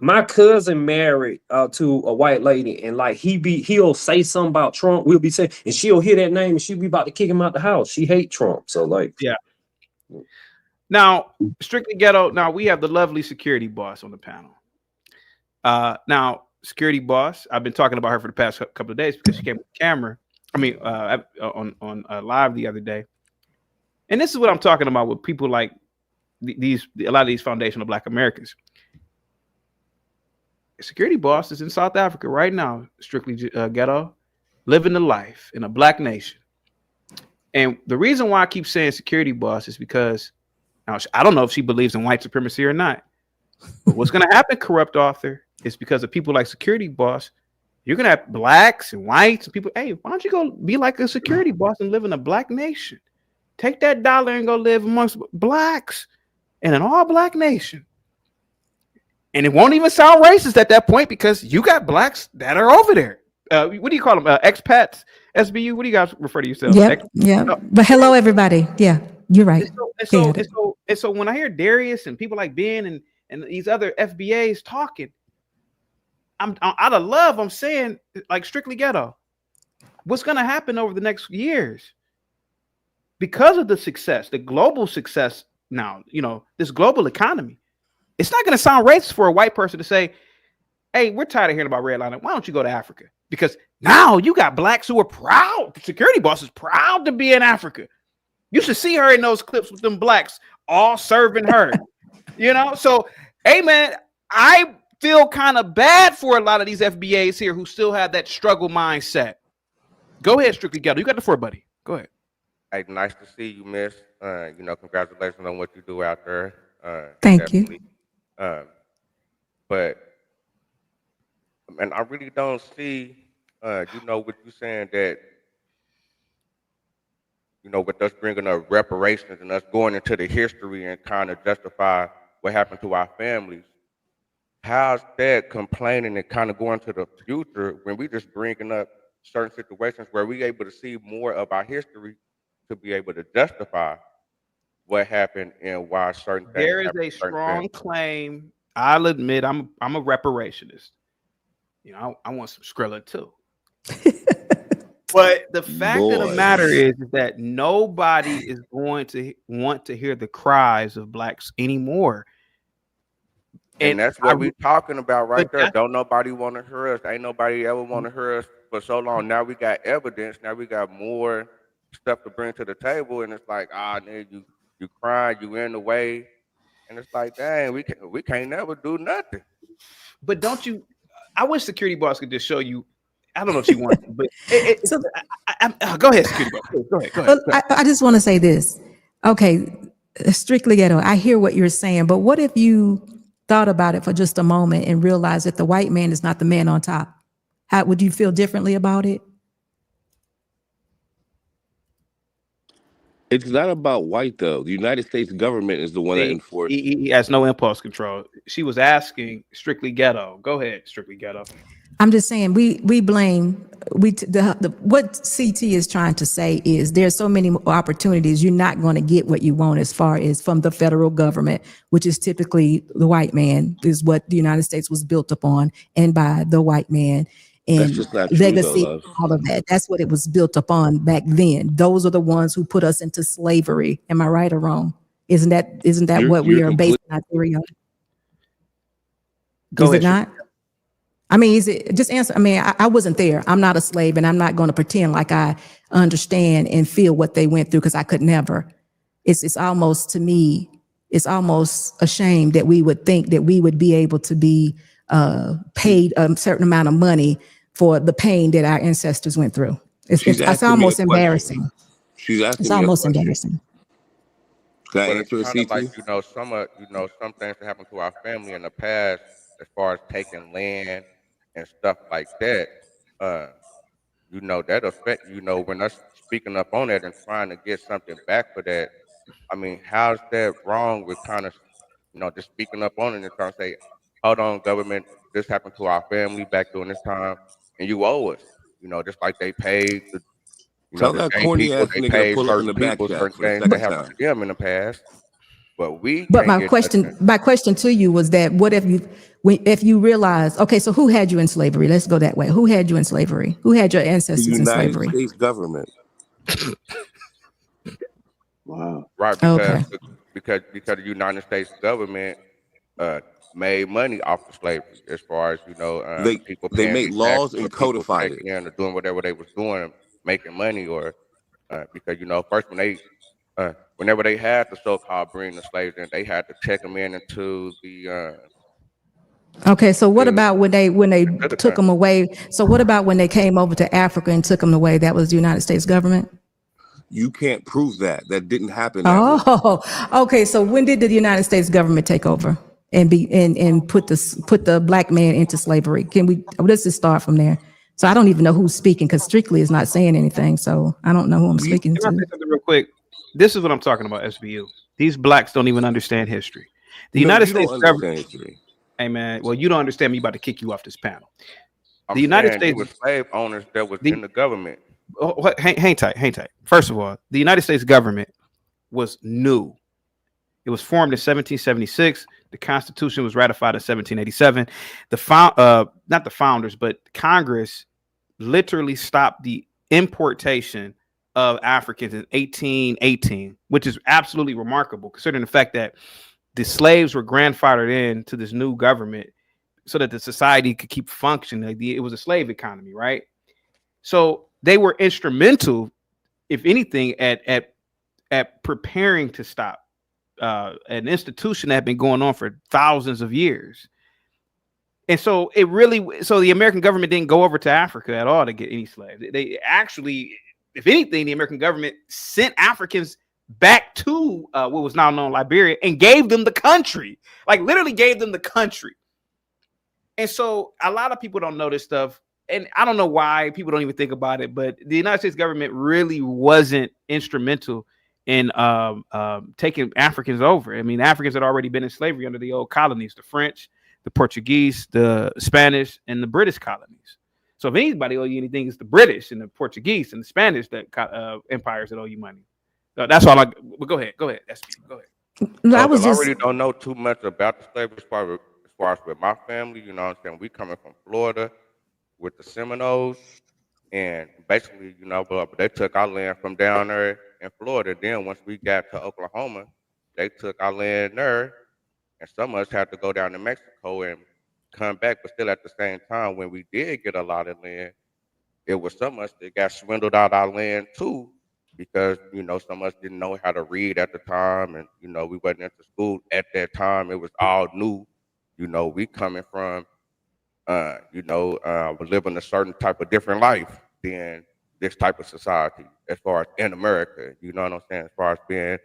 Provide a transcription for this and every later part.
My cousin married to a white lady, and like he'll say something about Trump. We'll be saying, and she'll hear that name, and she'll be about to kick him out the house. She hate Trump, so like, yeah. Now, strictly ghetto. Now we have the lovely security boss on the panel. Now, security boss. I've been talking about her for the past couple of days because she came on camera. I mean, on live the other day. And this is what I'm talking about with people like a lot of these foundational Black Americans. Security boss is in South Africa right now, strictly ghetto, living the life in a Black nation. And the reason why I keep saying security boss is because now I don't know if she believes in white supremacy or not. But what's going to happen, corrupt author, is because of people like security boss. You're going to have Blacks and whites and people. Hey, why don't you go be like a security boss and live in a Black nation? Take that dollar and go live amongst Blacks in an all Black nation. And it won't even sound racist at that point because you got Blacks that are over there. What do you call them? Expats, SBU? What do you guys refer to yourselves? Yeah. But hello, everybody. Yeah, you're right. And so when I hear Darius and people like Ben and these other FBAs talking, I'm out of love. I'm saying, like, strictly ghetto. What's going to happen over the next years? Because of the success, the global success now, this global economy, it's not going to sound racist for a white person to say, hey, we're tired of hearing about redlining. Why don't you go to Africa? Because now you got Blacks who are proud. The security boss is proud to be in Africa. You should see her in those clips with them Blacks all serving her. So, hey, man, I feel kind of bad for a lot of these FBAs here who still have that struggle mindset. Go ahead, strictly ghetto. You got the floor, buddy. Go ahead. Hey, nice to see you, miss. Congratulations on what you do out there. Thank you. But I really don't see, what you're saying that, with us bringing up reparations and us going into the history and kind of justify what happened to our families. How's that complaining and kind of going to the future when we just bringing up certain situations where we able to see more of our history to be able to justify what happened and why certain things. There is a strong claim. I'll admit I'm a reparationist. I want some Skrilla too. But the fact of the matter is that nobody is going to want to hear the cries of Blacks anymore. And that's what we're talking about right there. Don't nobody want to hear us. Ain't nobody ever want to hear us for so long. Now we got evidence. Now we got more stuff to bring to the table. And it's like, nigga, you crying, you in the way. And it's like, dang, we can't never do nothing. But don't you? I wish security boss could just show you. I don't know if she wants to, but go ahead, security boss. Go ahead. Well, I just want to say this. Okay, strictly ghetto. I hear what you're saying, but what if you thought about it for just a moment and realized that the white man is not the man on top? How would you feel differently about it? It's not about white, though. The United States government is the one that enforces. He has no impulse control. She was asking strictly ghetto. Go ahead, strictly ghetto. I'm just saying we blame what CT is trying to say is there's so many opportunities. You're not going to get what you want as far as from the federal government, which is typically the white man, is what the United States was built upon, and by the white man. And legacy, all of that. That's what it was built upon back then. Those are the ones who put us into slavery. Am I right or wrong? Isn't that what we are basing our theory on? Is it not? I mean, is it just answer? I mean, I wasn't there. I'm not a slave, and I'm not going to pretend like I understand and feel what they went through because I could never. It's almost, to me, it's almost a shame that we would think that we would be able to be paid a certain amount of money for the pain that our ancestors went through. It's almost embarrassing. It's almost embarrassing. Can I answer it, like, some things that happened to our family in the past, as far as taking land and stuff like that, that affect, when us speaking up on that and trying to get something back for that. I mean, how's that wrong with kind of, just speaking up on it and trying to say, hold on, government, this happened to our family back during this time, and you owe us, just like they paid the, tell that corny ass nigga to pull up in the back certain things that happened to them in the past. But my question to you was that what if you realize, okay, so who had you in slavery? Let's go that way. Who had you in slavery? Who had your The ancestors in United slavery? States government. Wow. Right, Okay. because the United States government made money off of slavery, as far as the people They paying made these laws taxes, or and people codified it. checking in or doing whatever they was doing, making money, or because first whenever they had the so-called bring the slaves in, they had to check them in into the Okay, so what to, about when they to the took country. them away? So what about when they came over to Africa and took them away? That was the United States government? You can't prove that. That didn't happen that way. Oh, okay. So when did the United States government take over and put the black man into slavery? Let's just start from there. So I don't even know who's speaking because Strictly is not saying anything. So I don't know who I'm speaking Can I to. say something real quick? This is what I'm talking about, SBU. These blacks don't even understand history. The United you States don't government. understand history. Hey man, well, you don't understand me. About to kick you off this panel. I'm The United saying it States was slave owners that was the in the government. hang tight. First of all, the United States government was new. It was formed in 1776. The Constitution was ratified in 1787. Not the founders, but Congress literally stopped the importation of Africans in 1818, which is absolutely remarkable considering the fact that the slaves were grandfathered in to this new government so that the society could keep functioning. It was a slave economy, right? So they were instrumental, if anything, at preparing to stop an institution that had been going on for thousands of years. And so the American government didn't go over to Africa at all to get any slaves. They actually, if anything, the American government sent Africans back to what was now known Liberia and gave them the country, like literally gave them the country. And so a lot of people don't know this stuff. And I don't know why people don't even think about it, but the United States government really wasn't instrumental in taking Africans over. I mean, Africans had already been in slavery under the old colonies, the French, the Portuguese, the Spanish, and the British colonies. So if anybody owe you anything, it's the British and the Portuguese and the Spanish empires that owe you money. So that's all. Well, go ahead. Go ahead. Go ahead. I was just already don't know too much about the slavery as far as with my family. You know what I'm saying? We coming from Florida with the Seminoles, and basically, but they took our land from down there in Florida. Then once we got to Oklahoma, they took our land there, and some of us had to go down to Mexico and come back. But still, at the same time, when we did get a lot of land, it was some of us that got swindled out our land too, because some of us didn't know how to read at the time, and we wasn't into school at that time. It was all new. We coming from living a certain type of different life than this type of society, as far as in America. You know what I'm saying? As far as being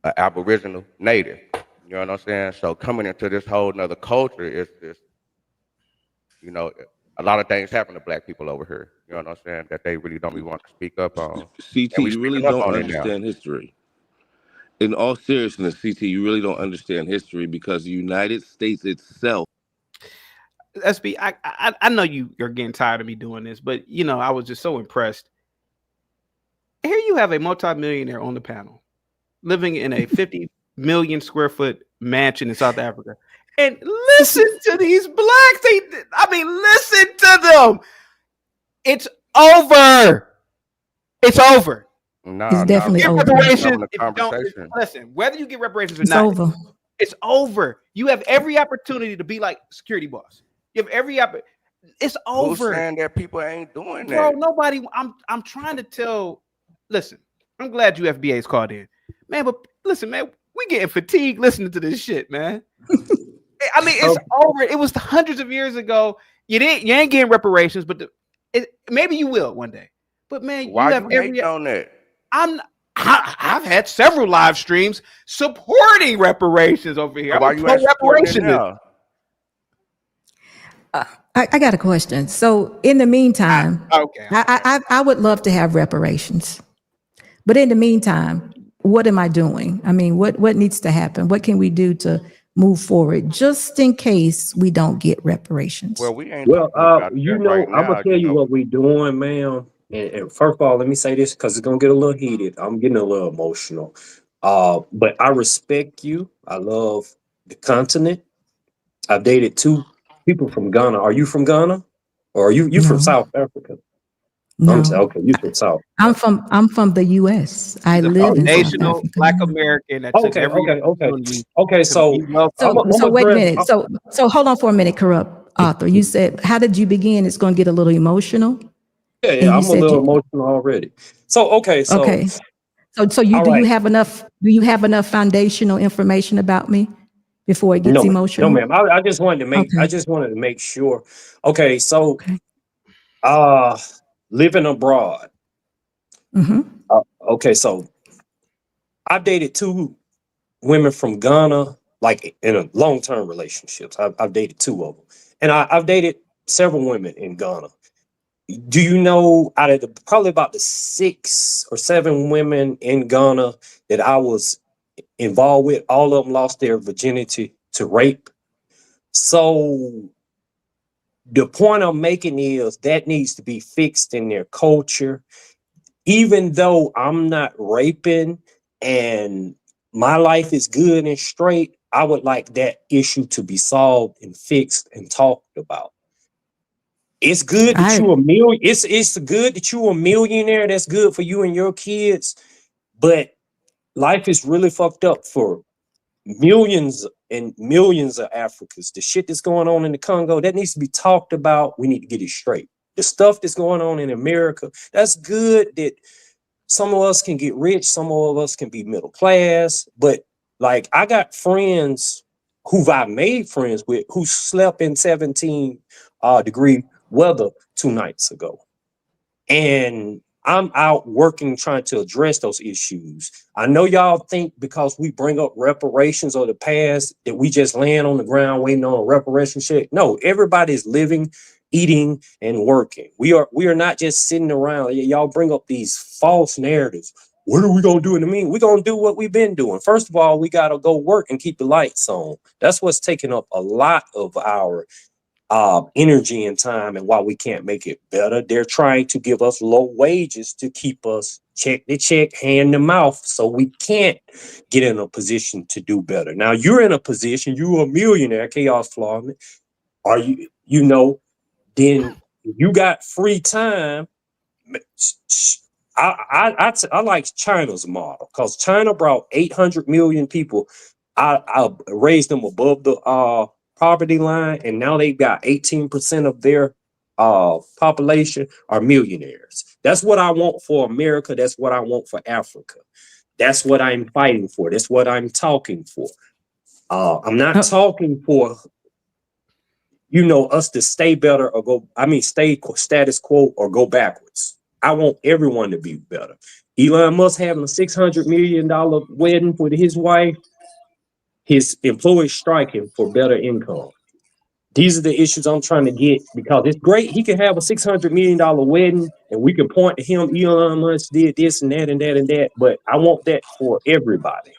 an Aboriginal native. You know what I'm saying? So coming into this whole nother culture is just, a lot of things happen to black people over here. You know what I'm saying? That they really don't even want to speak up on. CT, And we you really speaking up don't on it now. understand history. In all seriousness, CT, you really don't understand history because the United States itself. SB, I know you're getting tired of me doing this, but I was just so impressed. Here you have a multimillionaire on the panel, living in a 50 million square foot mansion in South Africa, and listen to these blacks. Listen to them. It's over. It's over. It's definitely over. Reparations, listen, whether you get reparations or not, over. It's over. You have every opportunity to be like security boss. You have every opportunity. It's over. Who's saying that people ain't doing that? Bro, nobody. I'm trying to tell. Listen, I'm glad you FBA's called in, man. But listen, man, we getting fatigued listening to this shit, man. It's over. It was hundreds of years ago. You ain't getting reparations, but maybe you will one day. But man, why you have every on that? I've had several live streams supporting reparations over here. Why you ain't supporting it now? I got a question. So in the meantime, okay, I would love to have reparations, but in the meantime, what am I doing? I mean, what needs to happen? What can we do to move forward, just in case we don't get reparations? Well, we ain't. Well, I'm gonna tell you what we're doing, ma'am. And first of all, let me say this because it's gonna get a little heated. I'm getting a little emotional. But I respect you. I love the continent. I've dated 2 people from Ghana. Are you from Ghana? Or are you from No, South Africa? no. Okay, you from South. I'm from the U.S. I He's a live in South foundational Africa. Black American that took Okay, every okay, okay. opportunity Okay, to be so welcome. So I'm wait a address. minute. So hold on for a minute, Corrupt Author. You said, how did you begin? It's going to get a little emotional. Yeah, And you I'm a said little you emotional already. So okay, so okay. So you all do you right. have enough foundational information about me before it gets No, ma'am. No, emotional? ma'am. I just wanted to make Okay. sure. Okay, so Okay. uh living abroad. Mm-hmm. Okay, so I've dated 2 women from Ghana, like in a long-term relationships. I've dated 2 of them. And I've dated several women in Ghana. Do you know out of probably about the 6 or 7 women in Ghana that I was involved with, all of them lost their virginity to rape. So the point I'm making is that needs to be fixed in their culture. Even though I'm not raping and my life is good and straight, I would like that issue to be solved and fixed and talked about. It's good that I you a million. It's good that you a millionaire. That's good for you and your kids. But life is really fucked up for millions and millions of Africans. The shit that's going on in the Congo, that needs to be talked about. We need to get it straight. The stuff that's going on in America, that's good that some of us can get rich, some of us can be middle class. But like I got friends who I made friends with who slept in 17 degree weather 2 nights ago. And I'm out working trying to address those issues. I know y'all think because we bring up reparations or the past that we just land on the ground waiting on a reparation check. No, everybody's living, eating, and working. We are not just sitting around. Y'all bring up these false narratives. What are we gonna do in the mean? We're gonna do what we've been doing. First of all, we gotta go work and keep the lights on. That's what's taking up a lot of our energy and time, and why we can't make it better. They're trying to give us low wages to keep us check to check, hand to mouth, so we can't get in a position to do better. Now you're in a position, you're a millionaire, Chaos Flawman. Are you, then you got free time. I like China's model because China brought 800 million people. I raised them above the poverty line, and now they've got 18% of their population are millionaires. That's what I want for America. That's what I want for Africa. That's what I'm fighting for. That's what I'm talking for. I'm not oh, talking for us to stay better or stay status quo or go backwards. I want everyone to be better. Elon Musk having a $600 million wedding with his wife, his employees striking for better income. These are the issues I'm trying to get, because it's great. He can have a $600 million wedding and we can point to him. Elon Musk did this and that and that and that, but I want that for everybody.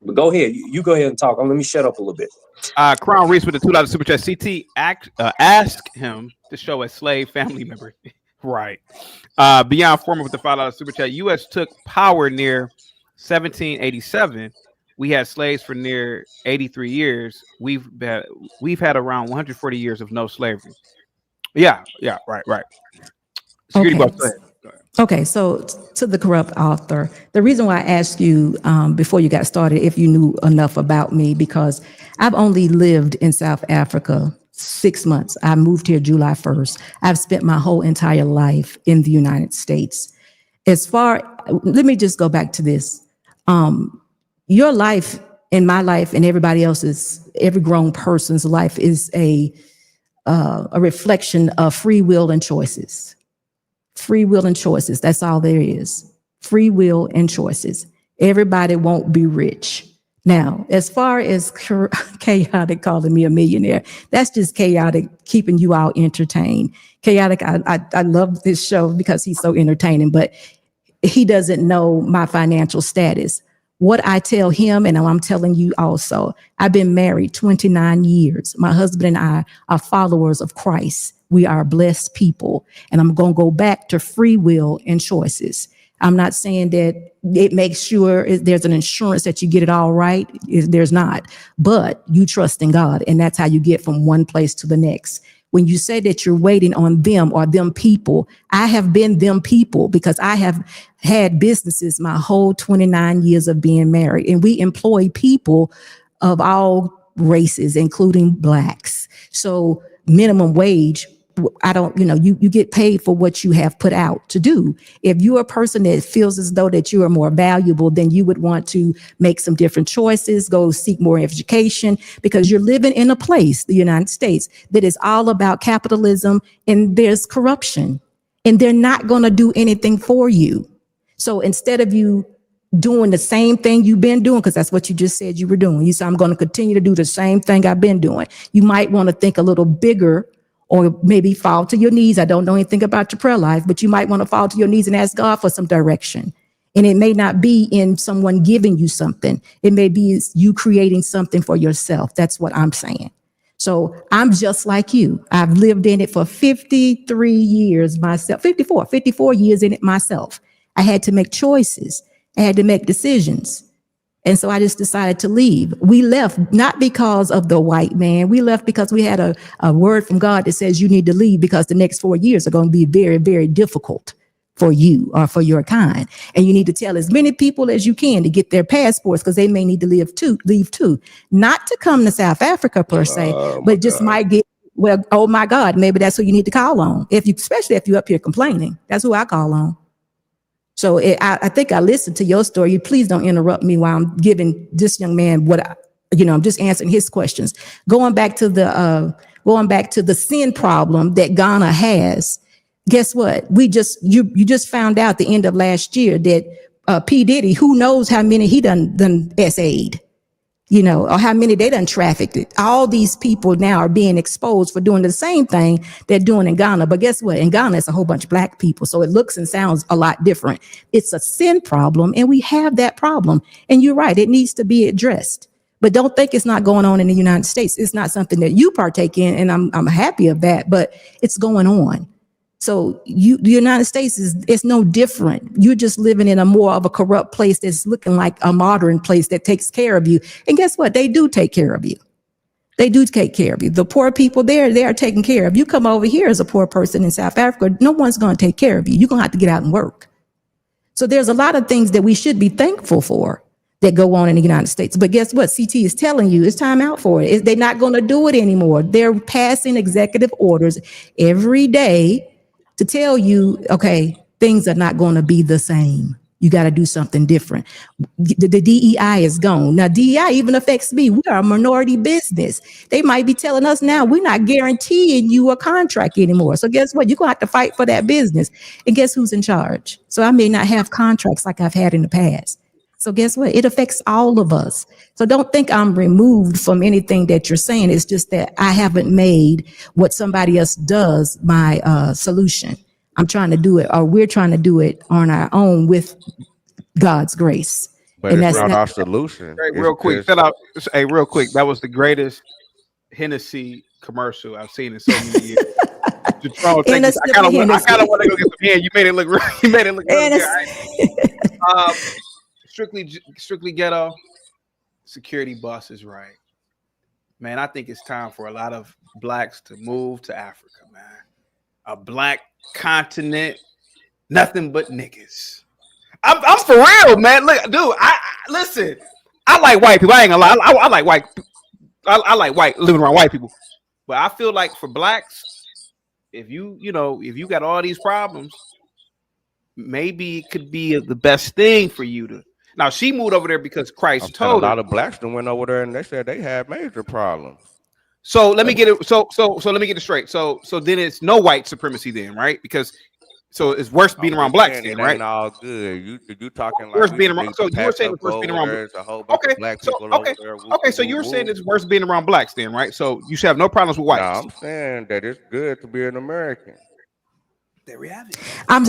But go ahead. You go ahead and talk. Let me shut up a little bit. Crown Reese with the $2 super chat. CT ask him to show a slave family member. Right. Beyond Former with the $5 super chat. U.S. took power near 1787. We had slaves for near 83 years. We've had around 140 years of no slavery. Yeah, right. Security okay. boss, go ahead. Okay, so to the Corrupt Author, the reason why I asked you before you got started if you knew enough about me, because I've only lived in South Africa 6 months. I moved here July 1st. I've spent my whole entire life in the United States. Let me just go back to this. Your life and my life and every grown person's life is a reflection of free will and choices. Free will and choices. That's all there is. Free will and choices. Everybody won't be rich. Now, as far as chaotic calling me a millionaire, that's just chaotic keeping you all entertained. Chaotic, I love this show because he's so entertaining, but he doesn't know my financial status. What I tell him, and I'm telling you also, I've been married 29 years. My husband and I are followers of Christ. We are blessed people. And I'm going to go back to free will and choices. I'm not saying that it makes sure there's an insurance that you get it all right. There's not, but you trust in God, and that's how you get from one place to the next. When you say that you're waiting on them or them people, I have been them people because I have had businesses my whole 29 years of being married, and we employ people of all races, including blacks. So minimum wage, I don't, you get paid for what you have put out to do. If you're a person that feels as though that you are more valuable, then you would want to make some different choices, go seek more education, because you're living in a place, the United States, that is all about capitalism, and there's corruption, and they're not going to do anything for you. So instead of you doing the same thing you've been doing, because that's what you just said you were doing. You said, I'm going to continue to do the same thing I've been doing. You might want to think a little bigger, or maybe fall to your knees. I don't know anything about your prayer life, but you might want to fall to your knees and ask God for some direction. And it may not be in someone giving you something. It may be you creating something for yourself. That's what I'm saying. So I'm just like you. I've lived in it for 53 years myself, 54 years in it myself. I had to make choices. I had to make decisions. And so I just decided to leave. We left not because of the white man. We left because we had a word from God that says you need to leave because the next 4 years are going to be very, very difficult for you or for your kind. And you need to tell as many people as you can to get their passports because they may need to leave too. Not to come to South Africa per se, but just might get, well, oh my God, maybe that's who you need to call on. Especially if you're up here complaining. That's who I call on. So I think I listened to your story. Please don't interrupt me while I'm giving this young man I'm just answering his questions. Going back to the sin problem that Ghana has. Guess what? You just found out the end of last year that P. Diddy, who knows how many he done SA'd, or how many they done trafficked. All these people now are being exposed for doing the same thing they're doing in Ghana. But guess what? In Ghana, it's a whole bunch of black people. So it looks and sounds a lot different. It's a sin problem, and we have that problem. And you're right, it needs to be addressed. But don't think it's not going on in the United States. It's not something that you partake in, and I'm happy of that, but it's going on. So the United States it's no different. You're just living in a more of a corrupt place that's looking like a modern place that takes care of you. And guess what? They do take care of you. They do take care of you. The poor people there, they are taken care of. You come over here as a poor person in South Africa, no one's going to take care of you. You're going to have to get out and work. So there's a lot of things that we should be thankful for that go on in the United States. But guess what? CT is telling you it's time out for it. They're not going to do it anymore. They're passing executive orders every day to tell you, okay, things are not going to be the same. You got to do something different. The DEI is gone. Now, DEI even affects me. We are a minority business. They might be telling us now, we're not guaranteeing you a contract anymore. So guess what? You're going to have to fight for that business. And guess who's in charge? So I may not have contracts like I've had in the past. So guess what? It affects all of us. So don't think I'm removed from anything that you're saying. It's just that I haven't made what somebody else does my solution. I'm trying to do it, or we're trying to do it on our own with God's grace. But and it's that's not our solution. Hey, real quick, that was the greatest Hennessy commercial I've seen in so many years. I kind of want to go get some hand. You made it look really good. Strictly ghetto. Security boss is right, man. I think it's time for a lot of blacks to move to Africa, man. A black continent, nothing but niggas. I'm for real, man. Look, dude. Listen. I like white people. I ain't gonna lie. I like white. I like white living around white people, but I feel like for blacks, if you got all these problems, maybe it could be the best thing for you to. Now she moved over there because Christ told her. A lot of blacks that went over there and they said they had major problems. So let me get it. So let me get it straight. So then it's no white supremacy then, right? Because so it's worse being around blacks then, right? Ain't all good. You talking like worse being around. So you were saying it's worse being around. There's a whole bunch of black people over there. Okay. So you were saying it's worse being around blacks then, right? So you should have no problems with whites. No, I'm saying that it's good to be an American. There we have it.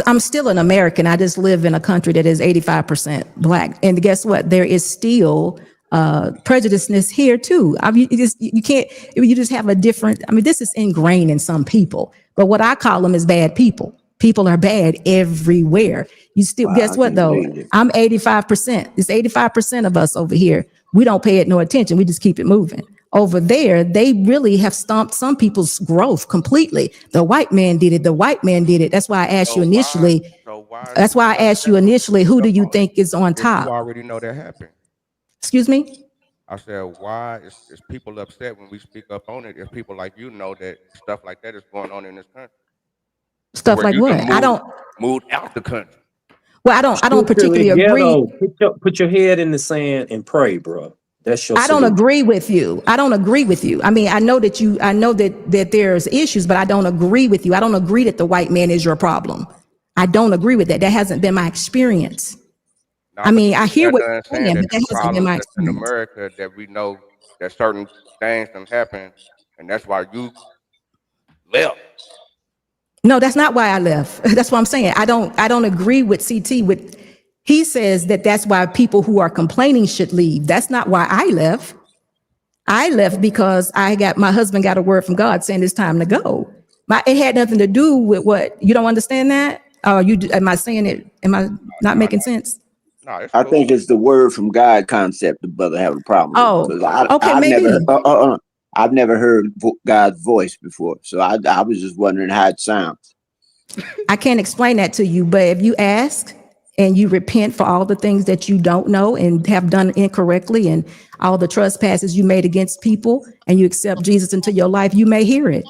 I'm still an American. I just live in a country that is 85% black. And guess what? There is still prejudiceness here too. I mean, you just have a different, this is ingrained in some people, but what I call them is bad people. People are bad everywhere. You still, Wow, guess I what can't though? believe it. I'm 85%. It's 85% of us over here. We don't pay it no attention. We just keep it moving. Over there, they really have stomped some people's growth completely. The white man did it. The white man did it. That's why I asked you initially. Why is That's why I people asked you upset when we initially, speak who do up you on it? think is on If you top? already know that happened. Excuse me? I said, why is people upset when we speak up on it if people like you know that stuff like that is going on in this country? Stuff Where like you what? done I don't, moved out the country. well, I don't Strictly particularly agree. ghetto. Put your head in the sand and pray, bro. That's your I don't solution. agree with you. I don't agree with you. I mean, I know that there's issues, but I don't agree with you. I don't agree that the white man is your problem. I don't agree with that. That hasn't been my experience. Now, I but mean, I you hear got what done you're saying saying, that but the that hasn't been problems my that's in experience. America that we know that certain things can happen, and that's why you left. No, that's not why I left. That's what I'm saying. I don't agree with CT with, he says that that's why people who are complaining should leave. That's not why I left. I left because my husband got a word from God saying it's time to go. It had nothing to do with what, you don't understand that? Am I saying it? Am I not No, making sense? no, it's I cool. think it's the word from God concept the brother having a problem with. Oh, Because okay, I've maybe. never, I've never heard God's voice before. So I was just wondering how it sounds. I can't explain that to you, but if you ask and you repent for all the things that you don't know and have done incorrectly and all the trespasses you made against people, and you accept Jesus into your life, you may hear it.